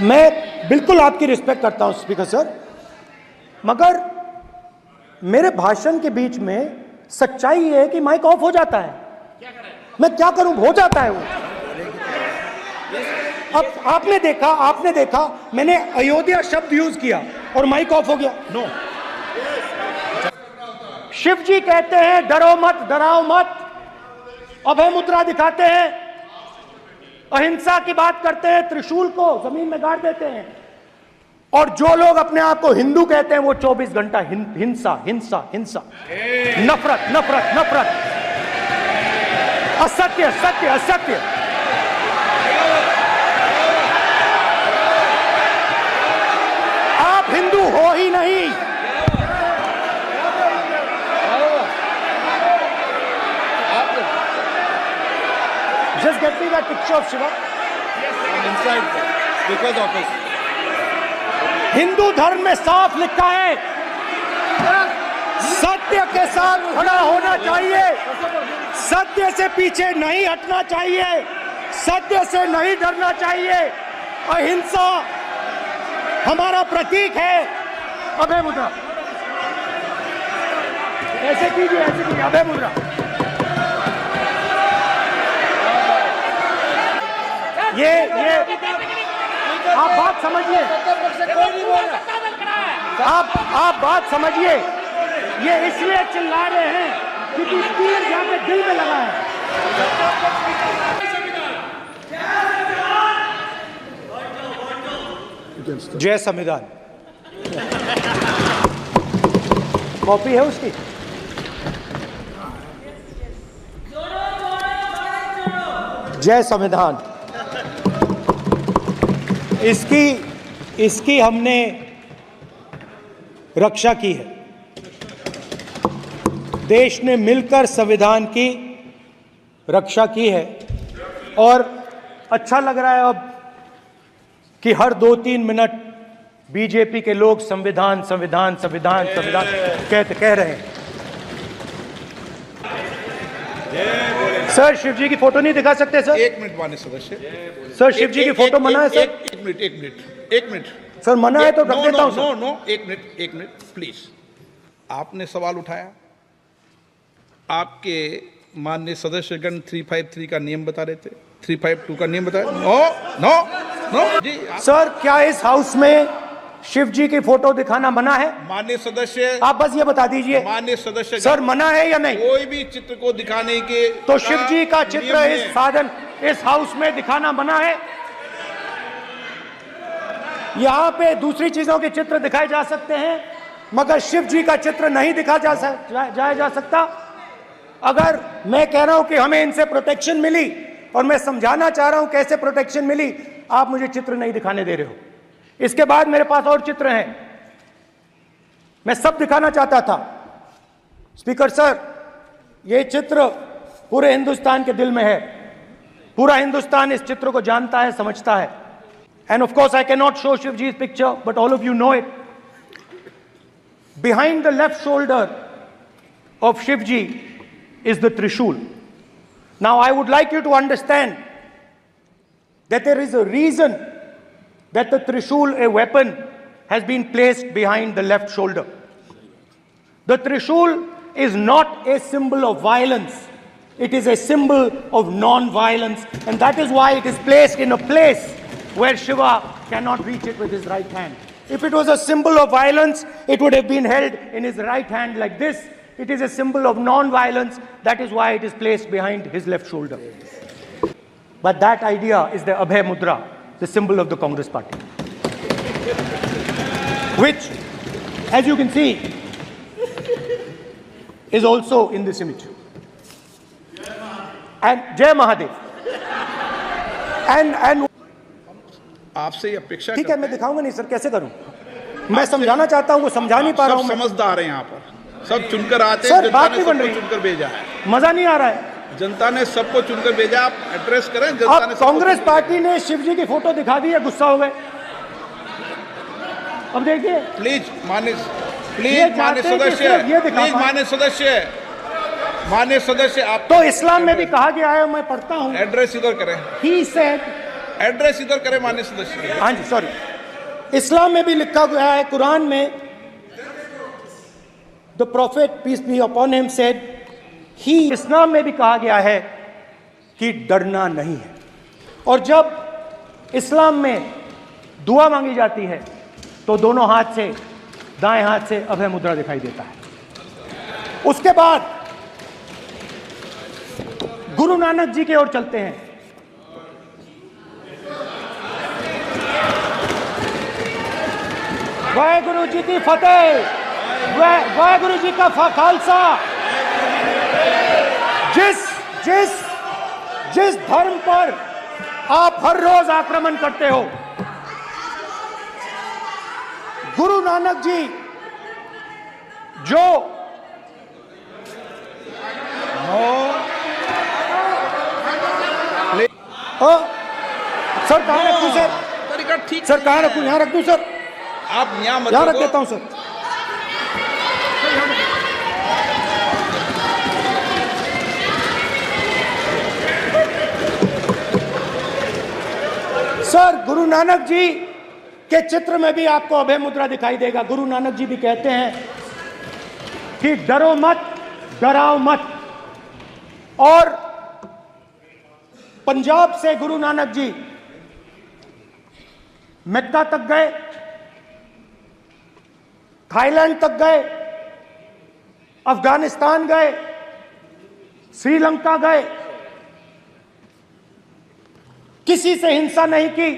मैं बिल्कुल आपकी रिस्पेक्ट करता हूं स्पीकर सर, मगर मेरे भाषण के बीच में सच्चाई ये है कि माइक ऑफ हो जाता है। मैं क्या करूं, हो जाता है वो। अब आपने देखा मैंने अयोध्या शब्द यूज किया और माइक ऑफ हो गया। नो, शिव जी कहते हैं डरो मत, डराओ मत, अभय मुद्रा दिखाते हैं, अहिंसा की बात करते हैं, त्रिशूल को जमीन में गाड़ देते हैं, और जो लोग अपने आप को हिंदू कहते हैं वो 24 घंटा हिंसा हिंसा हिंसा, नफरत नफरत नफरत, असत्य सत्य असत्य। आप हिंदू हो ही नहीं। Just get me that picture of Shiva. I'm inside because of this. Hindu धर्म में साफ लिखा है, सत्य के साथ खड़ा होना चाहिए, सत्य से पीछे नहीं हटना चाहिए, सत्य से नहीं डरना चाहिए। अहिंसा हमारा प्रतीक है। अभय मुद्रा, ऐसे कीजिए अभय मुद्रा। ये आप बात समझिए, आप बात समझिए, ये इसलिए चिल्ला रहे हैं क्योंकि तीर यहाँ पे दिल में लगा है। जय संविधान कॉपी है उसकी। जय संविधान, इसकी हमने रक्षा की है। देश ने मिलकर संविधान की रक्षा की है और अच्छा लग रहा है अब कि हर 2-3 मिनट बीजेपी के लोग संविधान संविधान संविधान संविधान कह रहे हैं। सर शिव जी की फोटो नहीं दिखा सकते सर? एक मिनट माननीय सदस्य, सर शिव जी की फोटो मना है सर? एक मिनट सर मना है तो रख देता हूं सर। नो, एक मिनट प्लीज। आपने सवाल उठाया, आपके माननीय सदस्यगण 353 का नियम बता रहे थे, 352 का नियम बताया। नो जी सर, क्या इस हाउस में शिव जी की फोटो दिखाना मना है? माननीय सदस्य, आप बस ये बता दीजिए माननीय सदस्य सर मना है या नहीं? कोई भी चित्र को दिखाने के तो शिव जी का चित्र इस हाउस में दिखाना मना है। यहाँ पे दूसरी चीजों के चित्र दिखाए जा सकते हैं मगर शिव जी का चित्र नहीं दिखाया जा सकता। अगर मैं कह रहा हूं कि हमें इनसे प्रोटेक्शन मिली और मैं समझाना चाह रहा हूं कैसे प्रोटेक्शन मिली, आप मुझे चित्र नहीं दिखाने दे रहे हो। इसके बाद मेरे पास और चित्र हैं, मैं सब दिखाना चाहता था। स्पीकर सर, ये चित्र पूरे हिंदुस्तान के दिल में है, पूरा हिंदुस्तान इस चित्र को जानता है, समझता है। And of course I can not show Shiv ji's picture but all of you know it. Behind the left shoulder of Shiv ji is the Trishul. Now I would like you to understand that there is a reason that the Trishul, a weapon, has been placed behind the left shoulder. The Trishul is not a symbol of violence. It is a symbol of non-violence, and that is why it is placed in a place where Shiva cannot reach it with his right hand. If it was a symbol of violence, it would have been held in his right hand like this. It is a symbol of non-violence. That is why it is placed behind his left shoulder. But that idea is the Abhay Mudra, the symbol of the Congress party, which, as you can see, is also in this image. And Jai Mahadev. And आपसे अपेक्षा ठीक है, मैं दिखाऊंगा नहीं sir, कैसे करूं? मैं समझाना चाहता हूं, वो समझा नहीं पा रहा हूं। समझदार है यहाँ पर, सब चुनकर आते हैं। सर बात नहीं बन रही, चुनकर भेजा है, मजा नहीं आ रहा है। जनता ने सबको चुनकर भेजा, आप एड्रेस करें। जनता ने कांग्रेस पार्टी ने शिव जी की फोटो दिखा दी है, गुस्सा हो गए। अब देखिए प्लीज माननीय माननीय सदस्य आप तो इस्लाम में भी कहा गया है, मैं पढ़ता हूं, एड्रेस इधर करें। He said एड्रेस इधर करे माननीय सदस्य। हाँ जी, सॉरी। इस्लाम में भी लिखा गया है, कुरान में, the prophet peace be upon him said he, Islam में भी कहा गया है कि डरना नहीं है। और जब इस्लाम में दुआ मांगी जाती है तो दोनों हाथ से, दाएं हाथ से अभय मुद्रा दिखाई देता है। उसके बाद गुरु नानक जी की ओर चलते हैं। वाहेगुरु जी की फतेह, वाहेगुरु जी का खालसा। जिस धर्म पर आप हर रोज आक्रमण करते हो, गुरु नानक जी जो सर कहाँ रखूं सर? तरीका ठीक सर कहाँ रखूं? यहाँ रख दूं सर? आप यहाँ मत यहाँ रख रखो। देता हूं सर। सर गुरु नानक जी के चित्र में भी आपको अभय मुद्रा दिखाई देगा। गुरु नानक जी भी कहते हैं कि डरो मत, डराओ मत। और पंजाब से गुरु नानक जी मक्का तक गए, थाईलैंड तक गए, अफगानिस्तान गए, श्रीलंका गए, किसी से हिंसा नहीं की,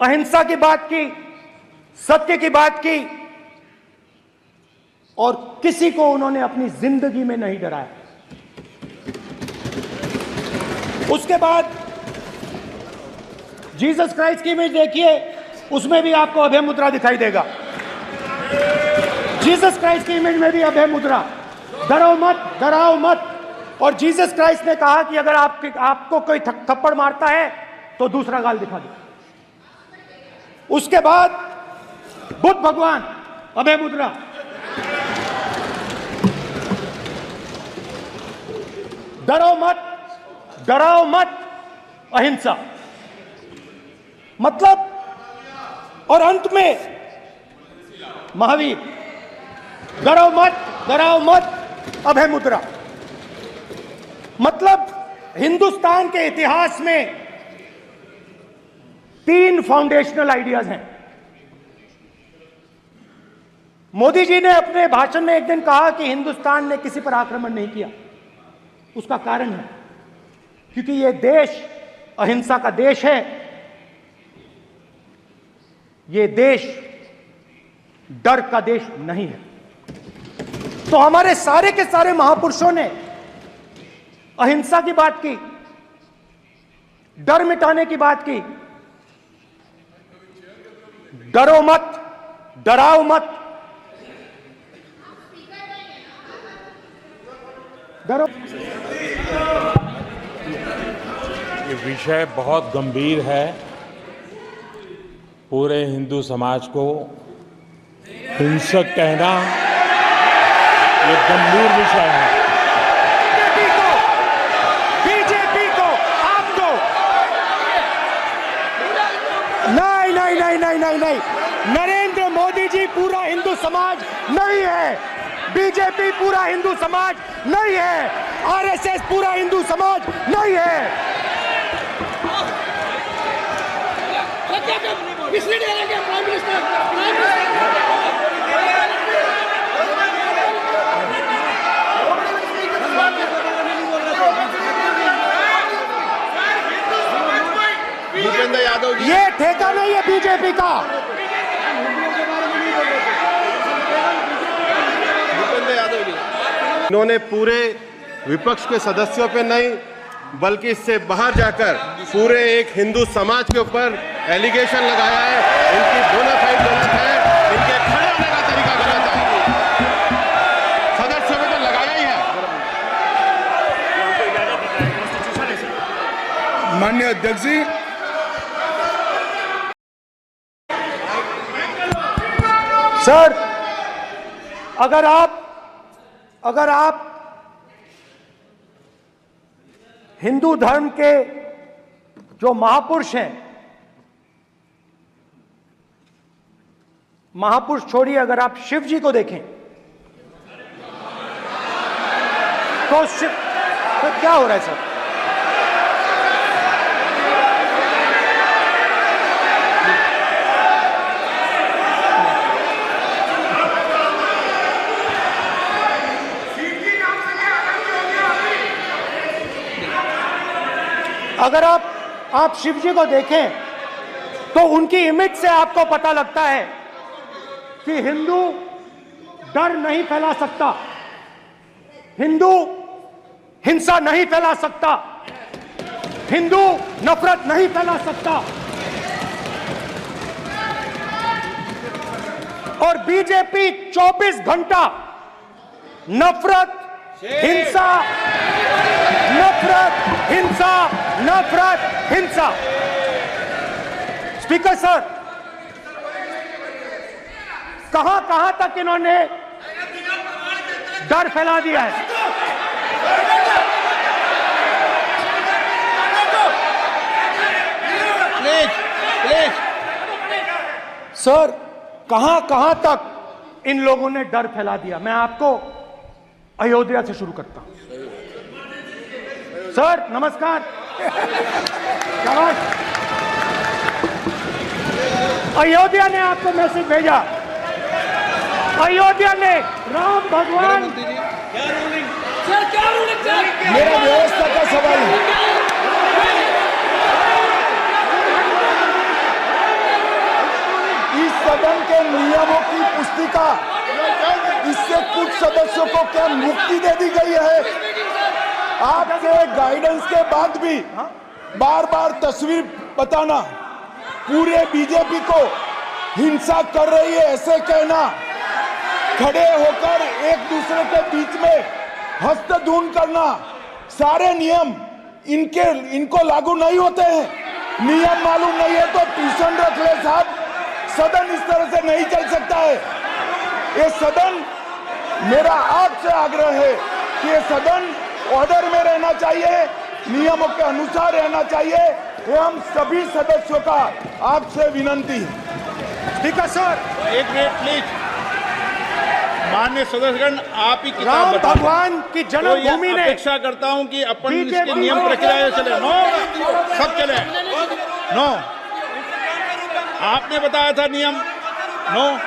अहिंसा की बात की, सत्य की बात की, और किसी को उन्होंने अपनी जिंदगी में नहीं डराया। उसके बाद जीसस क्राइस्ट की इमेज देखिए, उसमें भी आपको अभय मुद्रा दिखाई देगा। जीसस क्राइस्ट की इमेज में भी अभय मुद्रा, डरो मत, डराओ मत। और जीसस क्राइस्ट ने कहा कि अगर आपको कोई थप्पड़ मारता है तो दूसरा गाल दिखा दो। उसके बाद बुद्ध भगवान, अभय मुद्रा। डरो मत, डराओ मत, अहिंसा। मतलब, और अंत में महावीर, डरो मत, डराओ मत, अभय मुद्रा। मतलब हिंदुस्तान के इतिहास में 3 फाउंडेशनल आइडियाज हैं। मोदी जी ने अपने भाषण में एक दिन कहा कि हिंदुस्तान ने किसी पर आक्रमण नहीं किया। उसका कारण है क्योंकि यह देश अहिंसा का देश है, यह देश डर का देश नहीं है। तो हमारे सारे के सारे महापुरुषों ने अहिंसा की बात की, डर मिटाने की बात की। डरो मत, डराओ मत, डरो। ये विषय बहुत गंभीर है। पूरे हिंदू समाज को हिंसक कहना ये गंभीर विषय है। बीजेपी को, आपको नहीं, नरेंद्र मोदी जी पूरा हिंदू समाज नहीं है, बीजेपी पूरा हिंदू समाज नहीं है, आरएसएस पूरा हिंदू समाज नहीं है। भूपेंद्र यादव जी, ये ठेका नहीं है बीजेपी का। भूपेंद्र यादव जी, इन्होंने पूरे विपक्ष के सदस्यों पे नहीं बल्कि इससे बाहर जाकर पूरे एक हिंदू समाज के ऊपर एलिगेशन लगाया है। इनकी बोनाफाइड गलत है, इनके खड़े होने का तरीका गलत है। सदस्यों में तो लगाया ही है। माननीय अध्यक्ष जी, सर, अगर आप हिंदू धर्म के जो महापुरुष हैं, महापुरुष छोड़िए, अगर आप शिव जी को देखें तो शिव, तो क्या हो रहा है सर? अगर आप शिव जी को देखें तो उनकी इमेज से आपको पता लगता है कि हिंदू डर नहीं फैला सकता, हिंदू हिंसा नहीं फैला सकता, हिंदू नफरत नहीं फैला सकता। और बीजेपी 24 घंटा नफरत, हिंसा, नफरत, हिंसा, नफरत, हिंसा। स्पीकर सर, कहां कहां तक इन्होंने डर फैला दिया है? प्लीज प्लीज सर, कहां कहां तक इन लोगों ने डर फैला दिया? मैं आपको अयोध्या से शुरू करता हूं। सर नमस्कार। शाबाश। अयोध्या ने आपको मैसेज भेजा, अयोध्या ने राम भगवान। मेरा व्यवस्था का सवाल है। इस सदन के नियमों की पुस्तिका, इससे कुछ सदस्यों को क्या मुक्ति दे दी गई है? आपके गाइडेंस के बाद भी बार बार तस्वीर बताना, पूरे बीजेपी को हिंसा कर रही है ऐसे कहना, खड़े होकर एक दूसरे के बीच में हस्तधून करना, सारे नियम इनको लागू नहीं होते हैं। नियम मालूम नहीं है तो ट्यूशन रख ले साहब, सदन इस तरह से नहीं चल सकता है। ये सदन, मेरा आपसे आग्रह है कि ये सदन ऑर्डर में रहना चाहिए, नियमों के अनुसार रहना चाहिए। ये हम सभी सदस्यों का आपसे विनंती है। ठीक है सर। एक मिनट प्लीज। माननीय सदस्यगण, आप ही किताब राम बताओ। भगवान की तो जन्मभूमि ये ने, अपेक्षा करता हूं कि अपन बीजेपी इसके नियम प्रक्रिया चले। नो, सब चले। नो, आपने बताया था नियम। नो,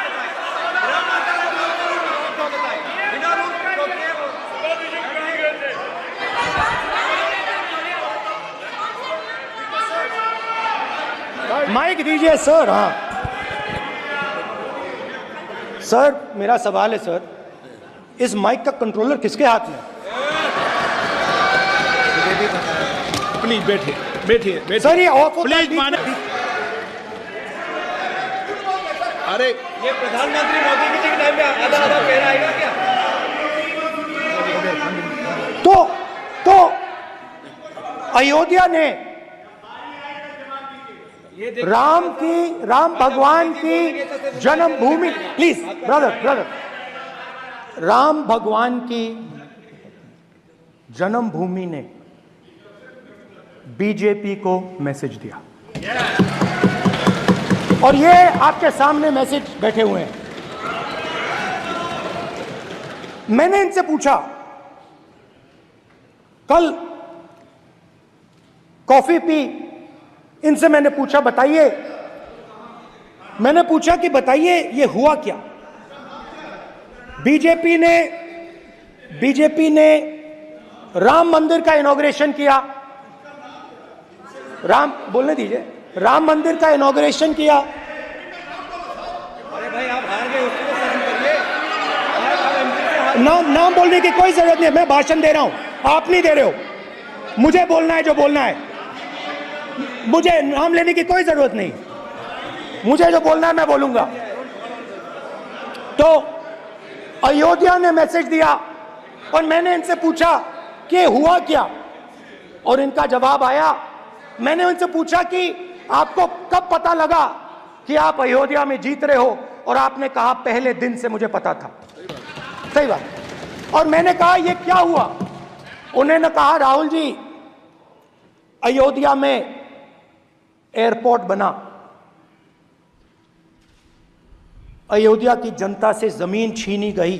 माइक दीजिए सर। हाँ सर, मेरा सवाल है सर, इस माइक का कंट्रोलर किसके हाथ में? प्लीज बैठिए बैठिए बैठिए। सर ये ऑफ होता है प्लीज बीच माने। में। अरे ये प्रधानमंत्री मोदी जी के टाइम में आधा आधा पैरा आएगा क्या? तो अयोध्या ने राम भगवान की जन्मभूमि, प्लीज ब्रदर, राम भगवान की जन्मभूमि ने बीजेपी को मैसेज दिया, और ये आपके सामने मैसेज बैठे हुए हैं। मैंने इनसे पूछा, कल कॉफी पी, इनसे मैंने पूछा बताइए, मैंने पूछा कि बताइए ये हुआ क्या? बीजेपी ने राम मंदिर का इनॉग्रेशन किया, बोलने दीजिए, राम मंदिर का इनॉग्रेशन किया। अरे भाई आप हार गए, उसको सहन करिए। नाम बोलने की कोई जरूरत नहीं है, मैं भाषण दे रहा हूं, आप नहीं दे रहे हो। मुझे बोलना है जो बोलना है, मुझे नाम लेने की कोई जरूरत नहीं, मुझे जो बोलना है मैं बोलूंगा। तो अयोध्या ने मैसेज दिया और मैंने इनसे पूछा कि हुआ क्या, और इनका जवाब आया। मैंने उनसे पूछा कि आपको कब पता लगा कि आप अयोध्या में जीत रहे हो, और आपने कहा पहले दिन से मुझे पता था। सही बात। और मैंने कहा ये क्या हुआ? उन्होंने कहा राहुल जी, अयोध्या में एयरपोर्ट बना, अयोध्या की जनता से जमीन छीनी गई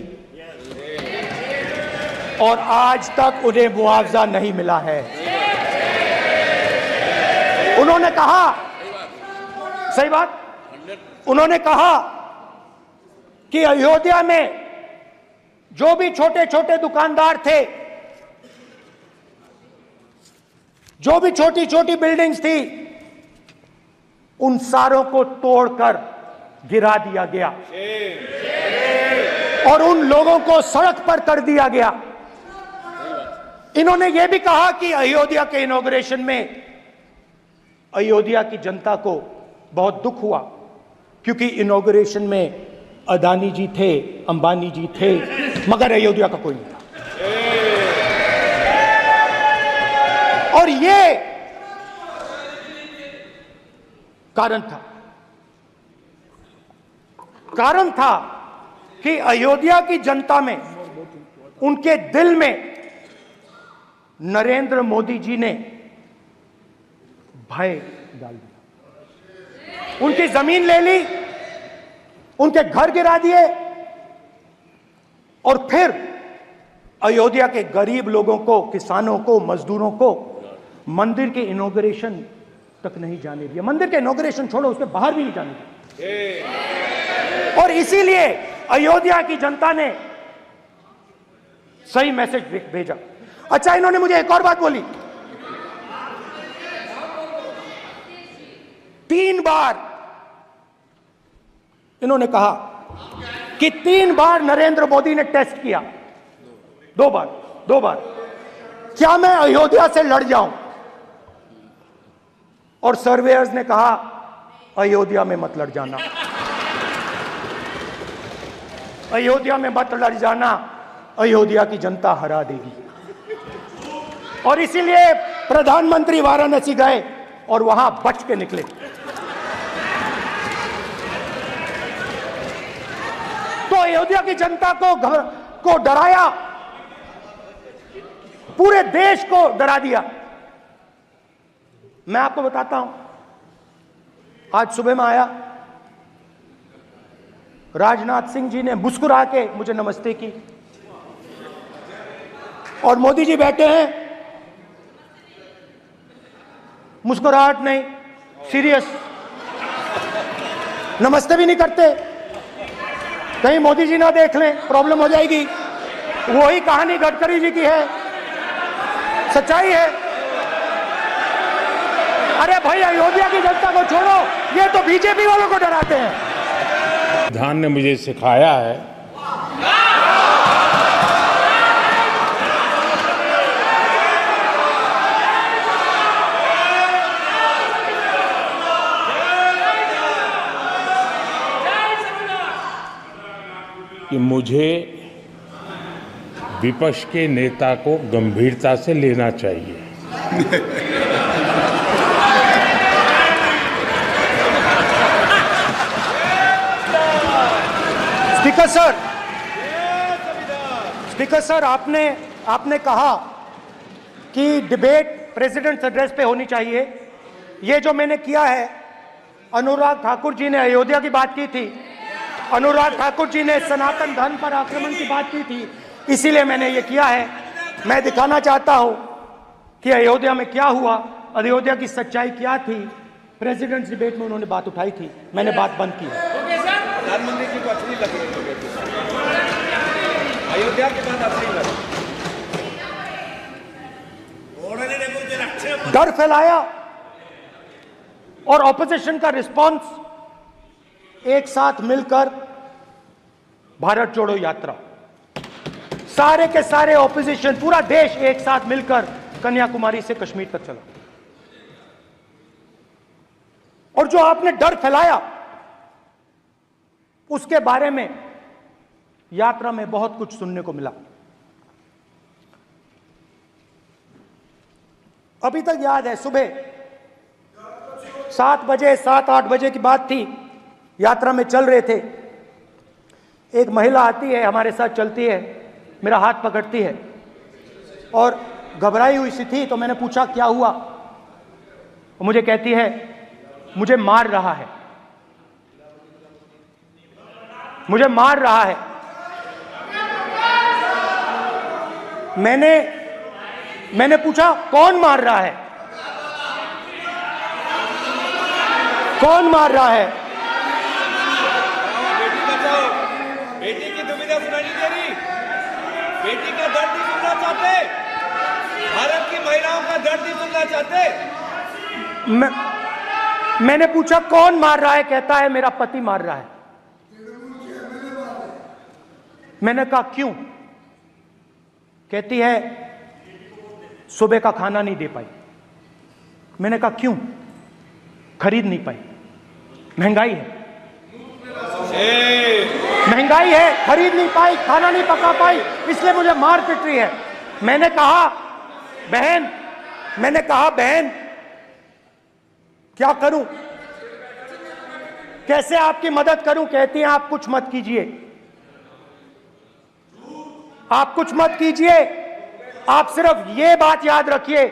और आज तक उन्हें मुआवजा नहीं मिला है। उन्होंने कहा, सही बात, उन्होंने कहा कि अयोध्या में जो भी छोटे छोटे दुकानदार थे, जो भी छोटी छोटी बिल्डिंग्स थी, उन सारों को तोड़कर गिरा दिया गया और उन लोगों को सड़क पर कर दिया गया। इन्होंने यह भी कहा कि अयोध्या के इनॉग्रेशन में अयोध्या की जनता को बहुत दुख हुआ क्योंकि इनॉग्रेशन में अदानी जी थे, अंबानी जी थे, मगर अयोध्या का कोई नहीं था। और ये कारण था कि अयोध्या की जनता में, उनके दिल में नरेंद्र मोदी जी ने भय डाल दिया। उनकी जमीन ले ली, उनके घर गिरा दिए और फिर अयोध्या के गरीब लोगों को, किसानों को, मजदूरों को मंदिर के इनॉग्रेशन तक नहीं जाने दिया। मंदिर के इनॉग्रेशन छोड़ो, उसके बाहर भी नहीं जाने दिया। और इसीलिए अयोध्या की जनता ने सही मैसेज भेजा। अच्छा, इन्होंने मुझे एक और बात बोली, 3 बार इन्होंने कहा कि 3 बार नरेंद्र मोदी ने टेस्ट किया, 2 बार क्या मैं अयोध्या से लड़ जाऊं? और सर्वेयर्स ने कहा अयोध्या में मत लड़ जाना, अयोध्या में मत लड़ जाना, अयोध्या की जनता हरा देगी। और इसीलिए प्रधानमंत्री वाराणसी गए और वहां बच के निकले। तो अयोध्या की जनता को डराया, पूरे देश को डरा दिया। मैं आपको बताता हूं, आज सुबह में आया, राजनाथ सिंह जी ने मुस्कुरा के मुझे नमस्ते की और मोदी जी बैठे हैं, मुस्कुराहट नहीं, सीरियस, नमस्ते भी नहीं करते। कहीं मोदी जी ना देख लें, प्रॉब्लम हो जाएगी। वही कहानी गडकरी जी की है, सच्चाई है। अरे भाई, अयोध्या की जनता को छोड़ो, ये तो बीजेपी वालों को डराते हैं। संविधान ने मुझे सिखाया है कि मुझे विपक्ष के नेता को गंभीरता से लेना चाहिए। स्पीकर सर, आपने कहा कि डिबेट प्रेसिडेंट्स एड्रेस पे होनी चाहिए। ये जो मैंने किया है, अनुराग ठाकुर जी ने अयोध्या की बात की थी, अनुराग ठाकुर जी ने सनातन धर्म पर आक्रमण की बात की थी, इसीलिए मैंने ये किया है। मैं दिखाना चाहता हूं कि अयोध्या में क्या हुआ, अयोध्या की सच्चाई क्या थी। प्रेसिडेंट्स डिबेट में उन्होंने बात उठाई थी, मैंने बात बंद की है। प्रधानमंत्री जी को अच्छी लगी अयोध्या के बाद अच्छी लगी, डर फैलाया और ऑपोजिशन का रिस्पांस एक साथ मिलकर भारत जोड़ो यात्रा, सारे के सारे ऑपोजिशन, पूरा देश एक साथ मिलकर कन्याकुमारी से कश्मीर तक चला। और जो आपने डर फैलाया, उसके बारे में यात्रा में बहुत कुछ सुनने को मिला। अभी तक याद है, सुबह 7 बजे 7-8 बजे की बात थी, यात्रा में चल रहे थे, एक महिला आती है, हमारे साथ चलती है, मेरा हाथ पकड़ती है और घबराई हुई सी थी। तो मैंने पूछा क्या हुआ, मुझे कहती है मुझे मार रहा है, मुझे मार रहा है। मैंने पूछा कौन मार रहा है, कौन मार रहा है? बेटी बचाओ, बेटी की दुविधा सुनाई नहीं दे रही, बेटी का दर्द नहीं सुनना चाहते, भारत की महिलाओं का दर्द नहीं सुनना चाहते। मैंने पूछा कौन मार रहा है, कहता है मेरा पति मार रहा है। मैंने कहा क्यों? कहती है सुबह का खाना नहीं दे पाई। मैंने कहा क्यों? खरीद नहीं पाई, महंगाई है, महंगाई है, खरीद नहीं पाई, खाना नहीं पका पाई, इसलिए मुझे मार पिट रही है। मैंने कहा बहन क्या करूं, कैसे आपकी मदद करूं? कहती हैं आप कुछ मत कीजिए, आप कुछ मत कीजिए, आप सिर्फ ये बात याद रखिए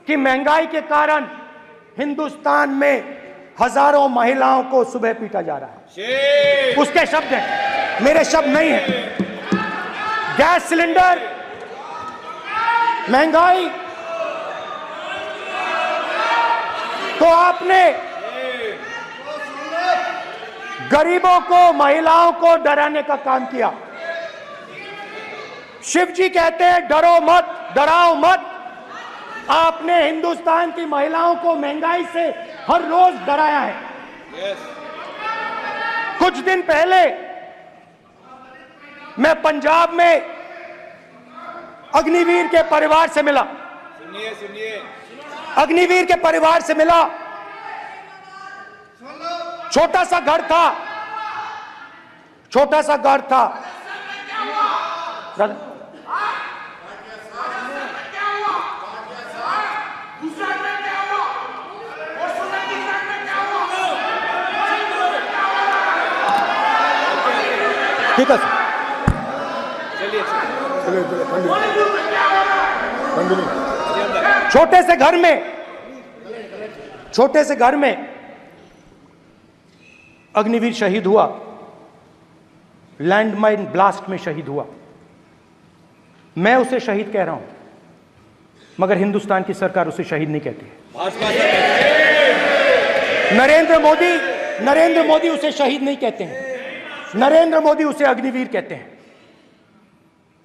कि महंगाई के कारण हिंदुस्तान में हजारों महिलाओं को सुबह पीटा जा रहा है। उसके शब्द हैं, मेरे शब्द नहीं हैं। गैस सिलेंडर, महंगाई, तो आपने गरीबों को, महिलाओं को डराने का काम किया। शिव जी कहते हैं डरो मत, डराओ मत। आपने हिंदुस्तान की महिलाओं को महंगाई से हर रोज डराया है। कुछ दिन पहले मैं पंजाब में अग्निवीर के परिवार से मिला। सुनिए अग्निवीर के परिवार से मिला। छोटा सा घर था, छोटा सा घर था। ठीक है सर, छोटे से घर में अग्निवीर शहीद हुआ, लैंडमाइन ब्लास्ट में शहीद हुआ। मैं उसे शहीद कह रहा हूं, मगर हिंदुस्तान की सरकार उसे शहीद नहीं कहती है। नरेंद्र मोदी उसे शहीद नहीं कहते हैं, नरेंद्र मोदी उसे अग्निवीर कहते हैं।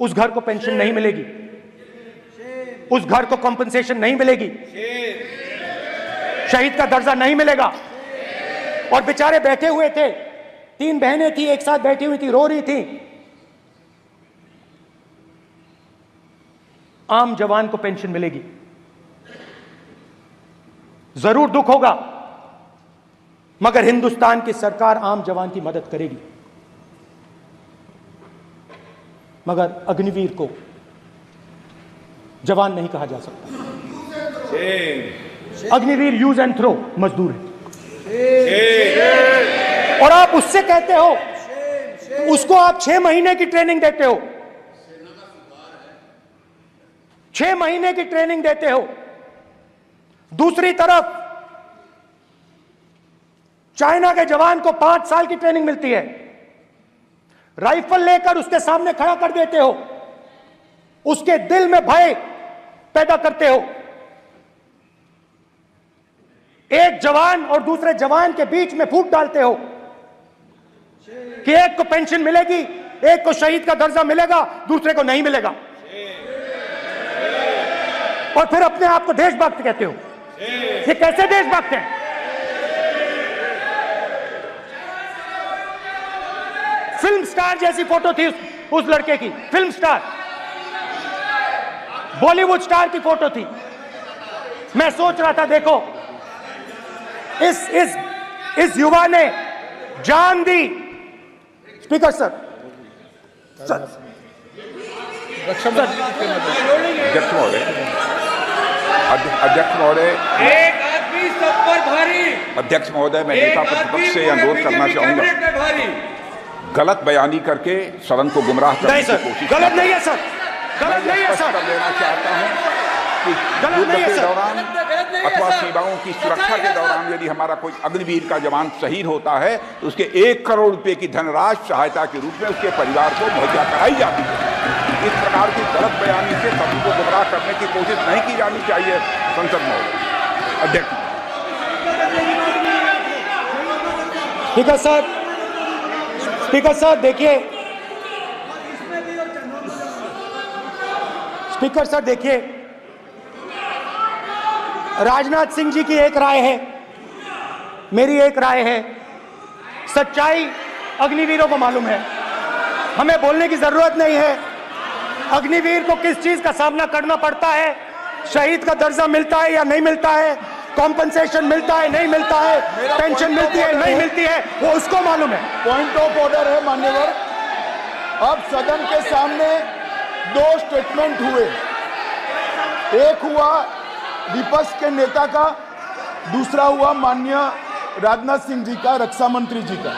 उस घर को पेंशन नहीं मिलेगी, उस घर को कॉम्पनसेशन नहीं मिलेगी, शहीद का दर्जा नहीं मिलेगा। और बेचारे बैठे हुए थे, 3 बहनें थी, एक साथ बैठी हुई थी, रो रही थी। आम जवान को पेंशन मिलेगी, जरूर दुख होगा, मगर हिंदुस्तान की सरकार आम जवान की मदद करेगी। मगर अग्निवीर को जवान नहीं कहा जा सकता। अग्निवीर यूज एंड थ्रो मजदूर है। और आप उससे कहते हो, उसको आप 6 महीने की ट्रेनिंग देते हो, 6 महीने की ट्रेनिंग देते हो। दूसरी तरफ चाइना के जवान को 5 साल की ट्रेनिंग मिलती है, राइफल लेकर उसके सामने खड़ा कर देते हो, उसके दिल में भय पैदा करते हो। एक जवान और दूसरे जवान के बीच में फूट डालते हो कि एक को पेंशन मिलेगी, एक को शहीद का दर्जा मिलेगा, दूसरे को नहीं मिलेगा, और फिर अपने आप को देशभक्त कहते हो। ये कैसे देशभक्त हैं? फिल्म स्टार जैसी फोटो थी उस लड़के की, फिल्म स्टार, बॉलीवुड स्टार की फोटो थी। मैं सोच रहा था देखो, इस युवा ने जान दी। स्पीकर सर, अध्यक्ष महोदय, एक आदमी सब पर भारी। अध्यक्ष महोदय, मैं नेता प्रतिपक्ष से अनुरोध करना चाहूंगा, गलत बयानी करके सदन को गुमराह करने की कोशिश। गलत नहीं है सर, गलत नहीं है सर। कर लेना चाहता हूं, कि गलत युद्ध नहीं है के सर। दौरान अथवा सीमाओं की सुरक्षा के दौरान यदि हमारा कोई अग्निवीर का जवान शहीद होता है तो उसके 1 करोड़ रुपए की धनराशि सहायता के रूप में उसके परिवार को मुहैया कराई जाती है। इस प्रकार की गलत बयानी से सभी को गुमराह करने की कोशिश नहीं की जानी चाहिए। संसद महोदय अध्यक्ष। स्पीकर सर देखिए, स्पीकर सर देखिए, राजनाथ सिंह जी की एक राय है, मेरी एक राय है। सच्चाई अग्निवीरों को मालूम है, हमें बोलने की जरूरत नहीं है। अग्निवीर को किस चीज का सामना करना पड़ता है, शहीद का दर्जा मिलता है या नहीं मिलता है, कॉम्पनसेशन मिलता है नहीं मिलता है, पेंशन मिलती है नहीं मिलती है, वो उसको मालूम है। पॉइंट ऑफ ऑर्डर है मान्यवर। अब सदन के सामने 2 स्टेटमेंट हुए, एक हुआ विपक्ष के नेता का, दूसरा हुआ माननीय राजनाथ सिंह जी का, रक्षा मंत्री जी का।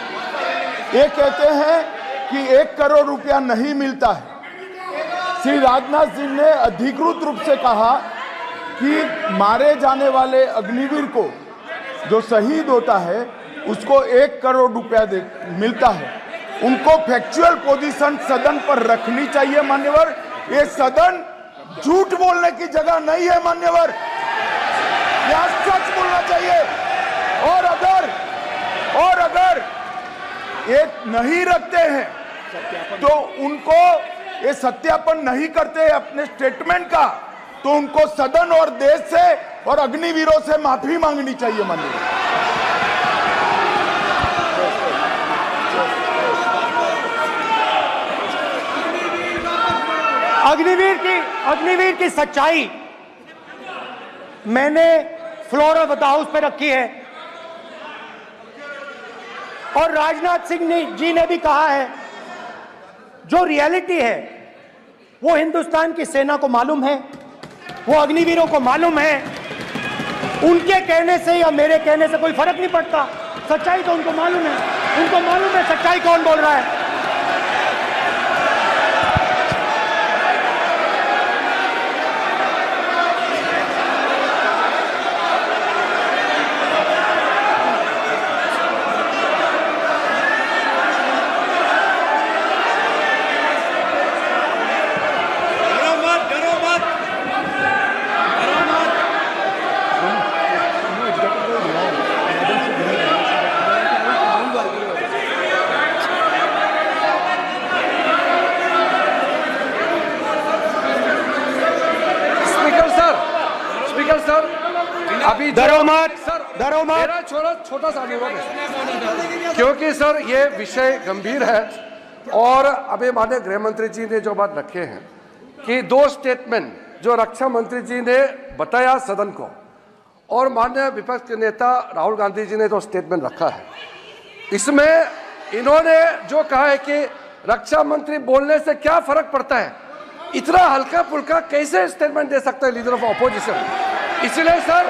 ये कहते हैं कि 1 करोड़ रुपया नहीं मिलता है। श्री राजनाथ सिंह ने अधिकृत रूप से कहा कि मारे जाने वाले अग्निवीर को जो शहीद होता है उसको 1 करोड़ रुपया मिलता है। उनको फैक्चुअल पोजीशन सदन पर रखनी चाहिए मान्यवर। ये सदन झूठ बोलने की जगह नहीं है मान्यवर, यहाँ सच बोलना चाहिए। और अगर ये नहीं रखते हैं तो उनको ये सत्यापन नहीं करते अपने स्टेटमेंट का, तो उनको सदन और देश से और अग्निवीरों से माफी मांगनी चाहिए माननीय। अग्निवीर की सच्चाई मैंने फ्लोर ऑफ द हाउस पे रखी है, और राजनाथ सिंह जी ने भी कहा है जो रियलिटी है वो हिंदुस्तान की सेना को मालूम है, वो अग्निवीरों को मालूम है। उनके कहने से या मेरे कहने से कोई फर्क नहीं पड़ता, सच्चाई तो उनको मालूम है। उनको मालूम है सच्चाई कौन बोल रहा है। अभी डरो मत, डरो मत। मेरा छोटा सा अनुरोध है, क्योंकि सर ये विषय गंभीर है, और अभी माननीय गृह मंत्री जी ने जो बात रखे हैं कि 2 स्टेटमेंट जो रक्षा मंत्री जी ने बताया सदन को, और माननीय विपक्ष के नेता राहुल गांधी जी ने जो स्टेटमेंट रखा है, इसमें इन्होंने जो कहा है कि रक्षा मंत्री बोलने से क्या फर्क पड़ता है, इतना हल्का फुल्का कैसे स्टेटमेंट दे सकता है लीडर ऑफ ऑपोजिशन। इसलिए सर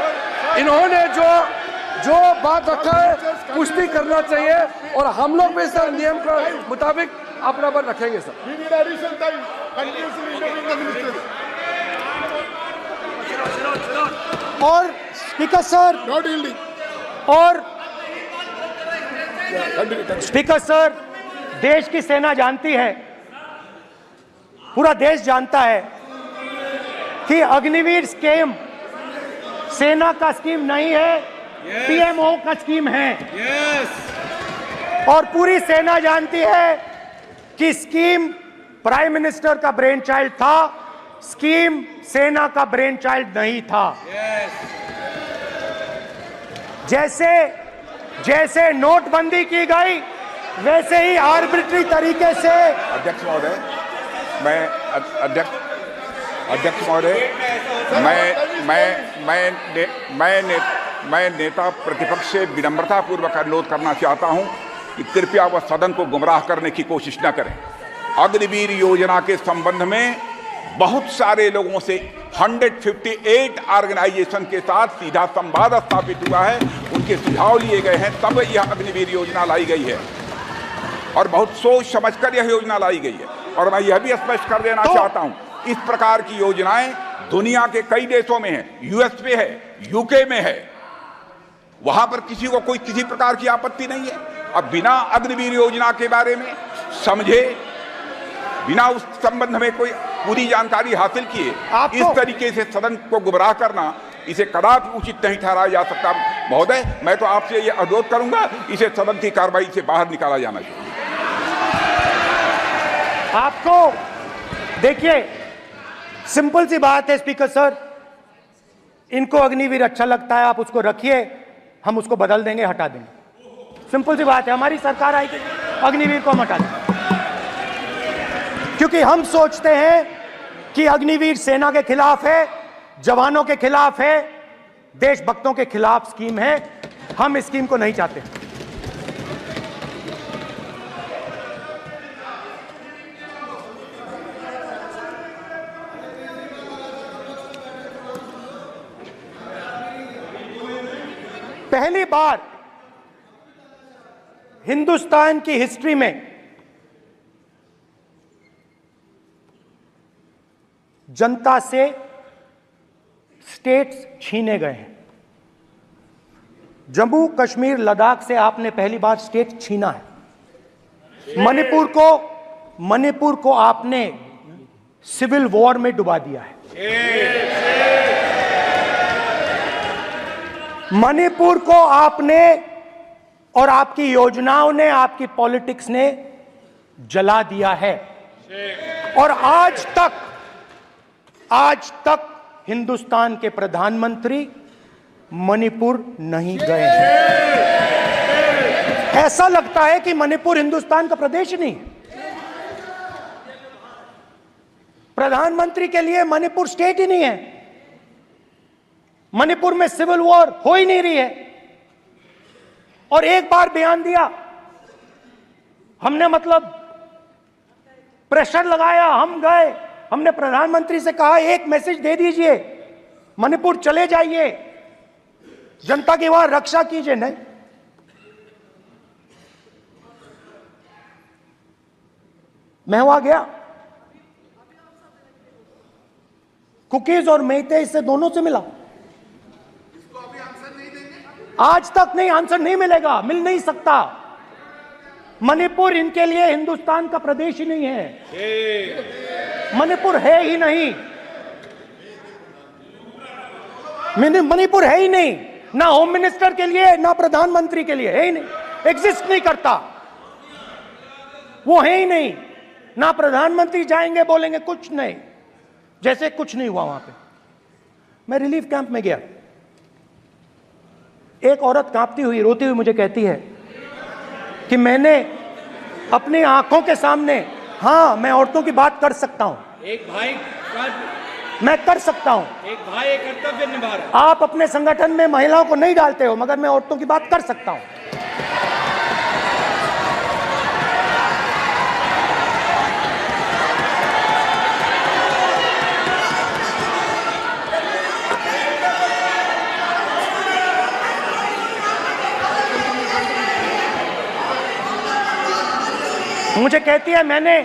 इन्होंने जो बात रखा है पुष्टि करना चाहिए, और हम लोग भी सर नियम के मुताबिक अपना बात रखेंगे सर। और स्पीकर सर, स्पीकर सर, देश की सेना जानती है, पूरा देश जानता है कि अग्निवीर स्कीम सेना का स्कीम नहीं है, पीएमओ का स्कीम है। और पूरी सेना जानती है कि स्कीम प्राइम मिनिस्टर का ब्रेन चाइल्ड था, स्कीम सेना का ब्रेन चाइल्ड नहीं था। जैसे नोटबंदी की गई वैसे ही आर्बिट्री तरीके से। अध्यक्ष महोदय, अध्यक्ष महोदय, मैं नेता प्रतिपक्ष से विनम्रता पूर्वक अनुरोध करना चाहता हूं कि कृपया वह सदन को गुमराह करने की कोशिश न करें। अग्निवीर योजना के संबंध में बहुत सारे लोगों से 158 ऑर्गेनाइजेशन के साथ सीधा संवाद स्थापित हुआ है, उनके सुझाव लिए गए हैं, तब यह अग्निवीर योजना लाई गई है, और बहुत सोच समझकर यह योजना लाई गई है। और मैं यह भी स्पष्ट कर देना चाहता हूं, इस प्रकार की योजनाएं दुनिया के कई देशों में है, यूएस में है, यूके में है, वहां पर किसी को कोई किसी प्रकार की आपत्ति नहीं है। अब बिना अग्निवीर योजना के बारे में समझे, बिना उस संबंध में कोई पूरी जानकारी हासिल किए इस तरीके से सदन को गुमराह करना, इसे कदापि उचित नहीं ठहराया जा सकता। महोदय, मैं तो आपसे ये अनुरोध करूंगा, इसे सदन की कार्रवाई से बाहर निकाला जाना चाहिए। आपको देखिए, सिंपल सी बात है स्पीकर सर, इनको अग्निवीर अच्छा लगता है, आप उसको रखिए, हम उसको बदल देंगे, हटा देंगे। सिंपल सी बात है, हमारी सरकार आएगी, अग्निवीर को हम हटा देंगे, क्योंकि हम सोचते हैं कि अग्निवीर सेना के खिलाफ है, जवानों के खिलाफ है, देशभक्तों के खिलाफ स्कीम है। हम इस स्कीम को नहीं चाहते। पहली बार हिंदुस्तान की हिस्ट्री में जनता से स्टेट्स छीने गए हैं। जम्मू कश्मीर लद्दाख से आपने पहली बार स्टेट छीना है। मणिपुर को आपने सिविल वॉर में डुबा दिया है। मणिपुर को आपने और आपकी योजनाओं ने, आपकी पॉलिटिक्स ने जला दिया है। और आज तक हिंदुस्तान के प्रधानमंत्री मणिपुर नहीं गए हैं। ऐसा लगता है कि मणिपुर हिंदुस्तान का प्रदेश नहीं है। प्रधानमंत्री के लिए मणिपुर स्टेट ही नहीं है। मणिपुर में सिविल वॉर हो ही नहीं रही है। और एक बार बयान दिया हमने, मतलब प्रेशर लगाया, हम गए, हमने प्रधानमंत्री से कहा एक मैसेज दे दीजिए, मणिपुर चले जाइए, जनता की वहां रक्षा कीजिए। नहीं, मैं वहां गया, कुकीज और मेहते इससे दोनों से मिला। आज तक नहीं, आंसर नहीं मिलेगा, मिल नहीं सकता। मणिपुर इनके लिए हिंदुस्तान का प्रदेश ही नहीं है। मणिपुर है ही नहीं, मणिपुर है ही नहीं, ना होम मिनिस्टर के लिए ना प्रधानमंत्री के लिए, है ही नहीं, एग्जिस्ट नहीं करता, वो है ही नहीं। ना प्रधानमंत्री जाएंगे बोलेंगे कुछ नहीं, जैसे कुछ नहीं हुआ वहां पे। मैं रिलीफ कैंप में गया, एक औरत कांपती हुई, रोती हुई मुझे कहती है कि मैंने अपनी आंखों के सामने, हाँ मैं औरतों की बात कर सकता हूं, एक भाई मैं कर सकता हूं, एक भाई एक कर्तव्य निभा रहा। आप अपने संगठन में महिलाओं को नहीं डालते हो, मगर मैं औरतों की बात कर सकता हूं। मुझे कहती है मैंने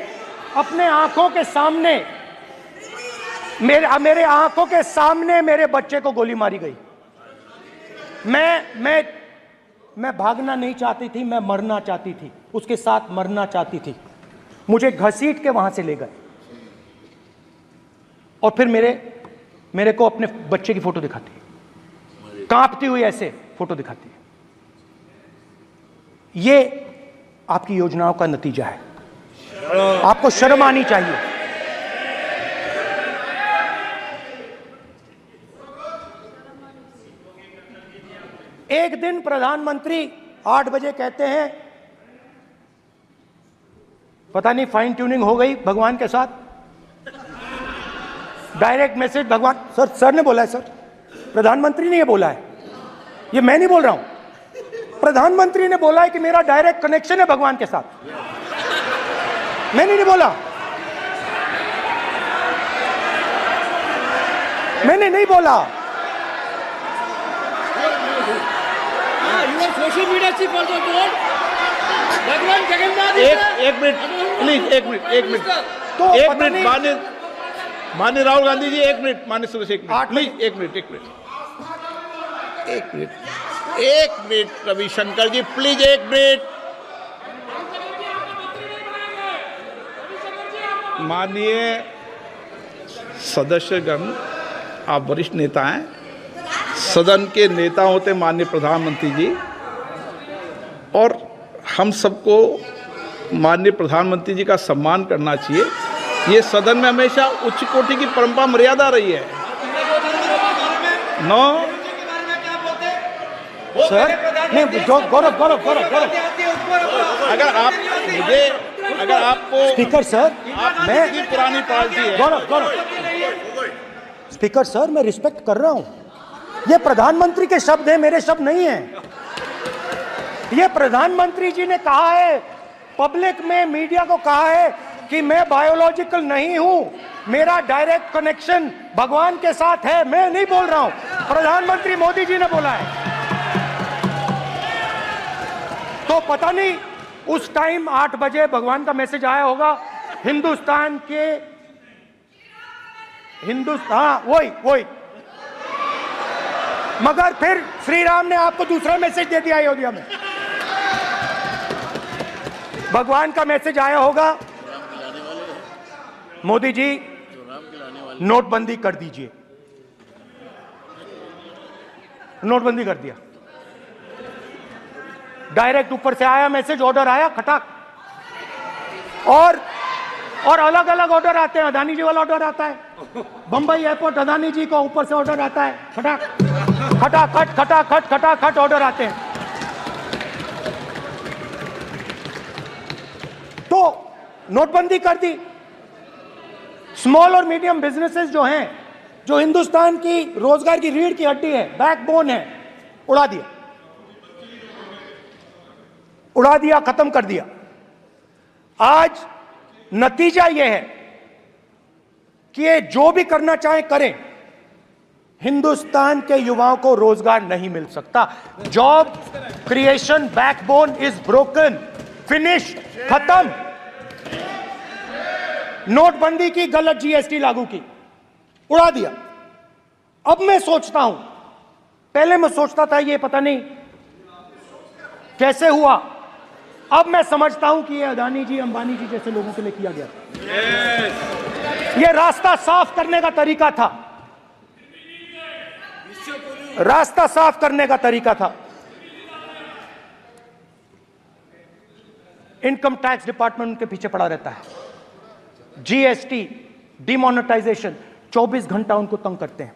अपने आंखों के सामने, मेरे आंखों के सामने मेरे बच्चे को गोली मारी गई। मैं भागना नहीं चाहती थी, मैं मरना चाहती थी, उसके साथ मरना चाहती थी। मुझे घसीट के वहां से ले गए और फिर मेरे को अपने बच्चे की फोटो दिखाती है, कांपती हुई ऐसे फोटो दिखाती है। ये आपकी योजनाओं का नतीजा है। आपको शर्म आनी चाहिए। एक दिन प्रधानमंत्री 8 बजे कहते हैं, पता नहीं फाइन ट्यूनिंग हो गई भगवान के साथ, डायरेक्ट मैसेज भगवान, सर ने बोला है, सर प्रधानमंत्री ने ये बोला है, ये मैं नहीं बोल रहा हूं, प्रधानमंत्री ने बोला है कि मेरा डायरेक्ट कनेक्शन है भगवान के साथ। मैंने नहीं बोला, मैंने नहीं बोला। Social media chief also told भगवान जगन्नाथ। एक मिनट प्लीज, एक मिनट तो एक मिनट माननीय माननीय राहुल गांधी जी, 1 मिनट। माननीय Suresh, 1 minute please, 1 minute, 1 minute Ravishankar ji please, 1 minute. माननीय सदस्यगण, आप वरिष्ठ नेता हैं, सदन के नेता होते माननीय प्रधानमंत्री जी, और हम सबको माननीय प्रधानमंत्री जी का सम्मान करना चाहिए। ये सदन में हमेशा उच्च कोटि की परंपरा मर्यादा रही है। नो सर, नहीं, गौरव, अगर आपको स्पीकर सर, मैं इतनी पुरानी पार्टी है। गौरव, स्पीकर सर, मैं रिस्पेक्ट कर रहा हूं। ये प्रधानमंत्री के शब्द हैं, मेरे शब्द नहीं हैं। ये प्रधानमंत्री जी ने कहा है, पब्लिक में, मीडिया को कहा है कि मैं बायोलॉजिकल नहीं हूं, मेरा डायरेक्ट कनेक्शन भगवान के साथ है। मैं नहीं बोल रहा हूं, प्रधानमंत्री मोदी जी ने बोला है। तो पता नहीं उस टाइम 8 बजे भगवान का मैसेज आया होगा हिंदुस्तान, वही। मगर फिर श्री राम ने आपको दूसरा मैसेज दे दिया अयोध्या में। भगवान का मैसेज आया होगा, मोदी जी नोटबंदी कर दीजिए। नोटबंदी कर दिया, डायरेक्ट ऊपर से आया मैसेज, ऑर्डर आया खटाक। और अलग अलग ऑर्डर आते हैं। अदानी जी वाला ऑर्डर आता है, बंबई एयरपोर्ट अदानी जी को ऊपर से ऑर्डर आता है, खटाखट ऑर्डर आते हैं। तो नोटबंदी कर दी। स्मॉल और मीडियम बिजनेसेस जो हैं, जो हिंदुस्तान की रोजगार की रीढ़ की हड्डी है, बैकबोन है, उड़ा दिया, खत्म कर दिया। आज नतीजा यह है कि ये जो भी करना चाहे करें, हिंदुस्तान के युवाओं को रोजगार नहीं मिल सकता। Job creation backbone is broken, finish, खत्म। नोटबंदी की, गलत जीएसटी लागू की, उड़ा दिया। अब मैं सोचता हूं, पहले मैं सोचता था ये पता नहीं कैसे हुआ, अब मैं समझता हूं कि ये अदानी जी, अंबानी जी जैसे लोगों के लिए किया गया था। ये रास्ता साफ करने का तरीका था, रास्ता साफ करने का तरीका था। इनकम टैक्स डिपार्टमेंट उनके पीछे पड़ा रहता है। जीएसटी, डिमोनेटाइजेशन, 24 घंटा उनको तंग करते हैं।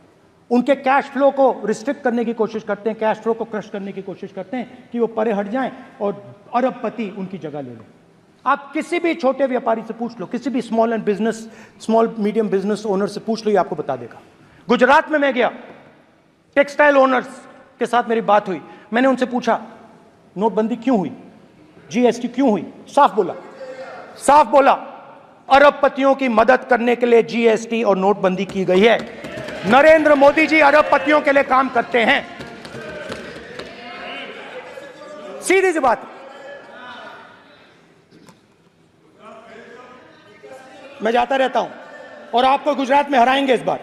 उनके कैश फ्लो को रिस्ट्रिक्ट करने की कोशिश करते हैं, कैश फ्लो को क्रश करने की कोशिश करते हैं कि वो परे हट जाएं और अरबपति उनकी जगह ले लें। आप किसी भी छोटे व्यापारी से पूछ लो, किसी भी स्मॉल मीडियम बिजनेस ओनर से पूछ लो, ये आपको बता देगा। गुजरात में मैं गया, टेक्सटाइल ओनर्स के साथ मेरी बात हुई। मैंने उनसे पूछा नोटबंदी क्यों हुई, जीएसटी क्यों हुई? साफ बोला अरबपतियों की मदद करने के लिए जीएसटी और नोटबंदी की गई है। नरेंद्र मोदी जी अरबपतियों के लिए काम करते हैं, सीधी सी बात। मैं जाता रहता हूं और आपको गुजरात में हराएंगे इस बार।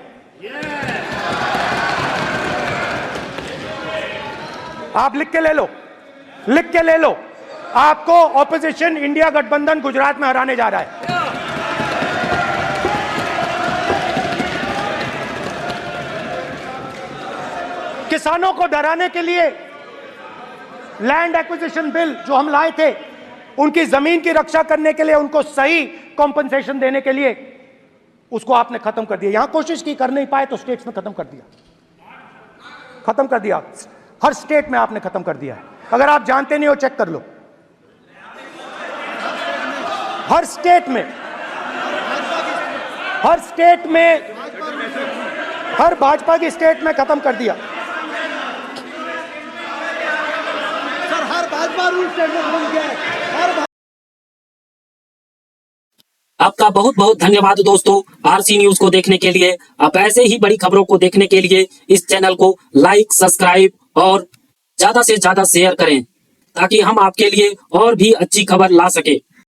आप लिख के ले लो, आपको ऑपोजिशन इंडिया गठबंधन गुजरात में हराने जा रहा है। किसानों को डराने के लिए लैंड एक्विजिशन बिल जो हम लाए थे, उनकी जमीन की रक्षा करने के लिए, उनको सही कॉम्पनसेशन देने के लिए, उसको आपने खत्म कर दिया। यहां कोशिश की, कर नहीं पाए तो स्टेट्स में खत्म कर दिया। हर स्टेट में आपने खत्म कर दिया है। अगर आप जानते नहीं हो, चेक कर लो। हर स्टेट में, हर भाजपा की स्टेट में खत्म कर दिया। आपका बहुत बहुत धन्यवाद दोस्तों, आरसी न्यूज को देखने के लिए। आप ऐसे ही बड़ी खबरों को देखने के लिए इस चैनल को लाइक, सब्सक्राइब और ज्यादा से ज्यादा शेयर करें, ताकि हम आपके लिए और भी अच्छी खबर ला सके।